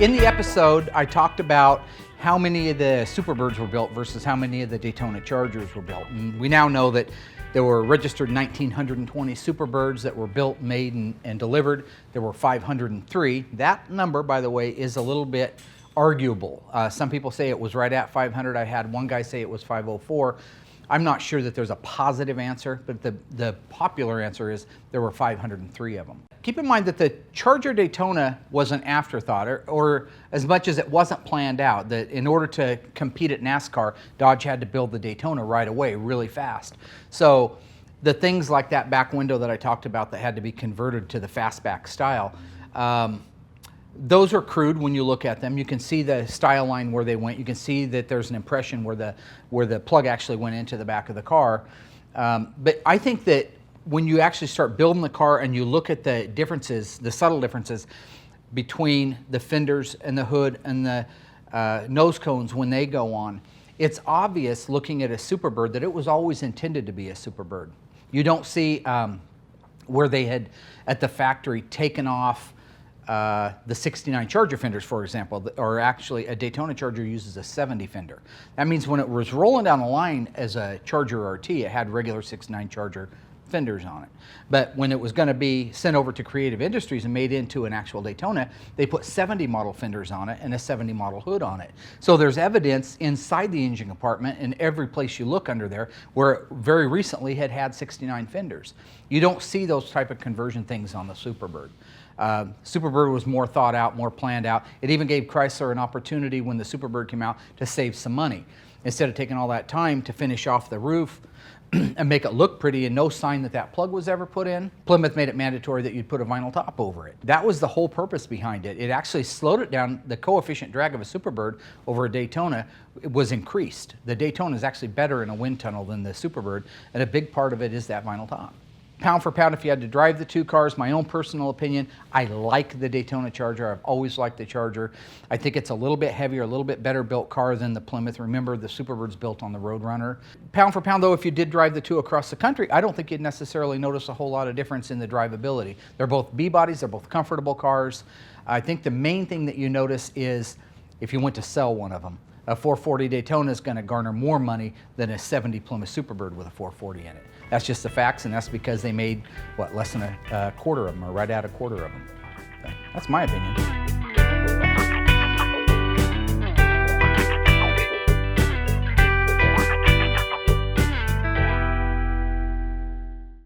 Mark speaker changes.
Speaker 1: In the episode, I talked about how many of the Superbirds were built versus how many of the Daytona Chargers were built. And we now know that there were registered 1,920 Superbirds that were built, made, and delivered. There were 503. That number, by the way, is a little bit arguable. Some people say it was right at 500. I had one guy say it was 504. I'm not sure that there's a positive answer, but the popular answer is there were 503 of them. Keep in mind that the Charger Daytona was an afterthought, or as much as it wasn't planned out, that in order to compete at NASCAR, Dodge had to build the Daytona right away, really fast. So the things like that back window that I talked about that had to be converted to the fastback style, those are crude when you look at them. You can see the style line where they went. You can see that there's an impression where the plug actually went into the back of the car. But I think that when you actually start building the car and you look at the differences, the subtle differences between the fenders and the hood and the nose cones when they go on, it's obvious looking at a Superbird that it was always intended to be a Superbird. You don't see where they had at the factory taken off the 69 Charger fenders, for example, or actually a Daytona Charger uses a 70 fender. That means when it was rolling down the line as a Charger RT, it had regular 69 Charger fenders on it. But when it was going to be sent over to Creative Industries and made into an actual Daytona, they put 70 model fenders on it and a 70 model hood on it. So there's evidence inside the engine compartment in every place you look under there where it very recently had 69 fenders. You don't see those type of conversion things on the Superbird. Superbird was more thought out, more planned out. It even gave Chrysler an opportunity when the Superbird came out to save some money. Instead of taking all that time to finish off the roof and make it look pretty and no sign that that plug was ever put in, Plymouth made it mandatory that you'd put a vinyl top over it. That was the whole purpose behind it. It actually slowed it down. The coefficient drag of a Superbird over a Daytona was increased. The Daytona is actually better in a wind tunnel than the Superbird, and a big part of it is that vinyl top. Pound for pound, if you had to drive the two cars, my own personal opinion, I like the Daytona Charger. I've always liked the Charger. I think it's a little bit heavier, a little bit better built car than the Plymouth. Remember, the Superbird's built on the Roadrunner. Pound for pound, though, if you did drive the two across the country, I don't think you'd necessarily notice a whole lot of difference in the drivability. They're both B-bodies, they're both comfortable cars. I think the main thing that you notice is if you went to sell one of them. A 440 Daytona is going to garner more money than a 70 Plymouth Superbird with a 440 in it. That's just the facts, and that's because they made, what, less than a quarter of them, or right at a quarter of them. So that's my opinion.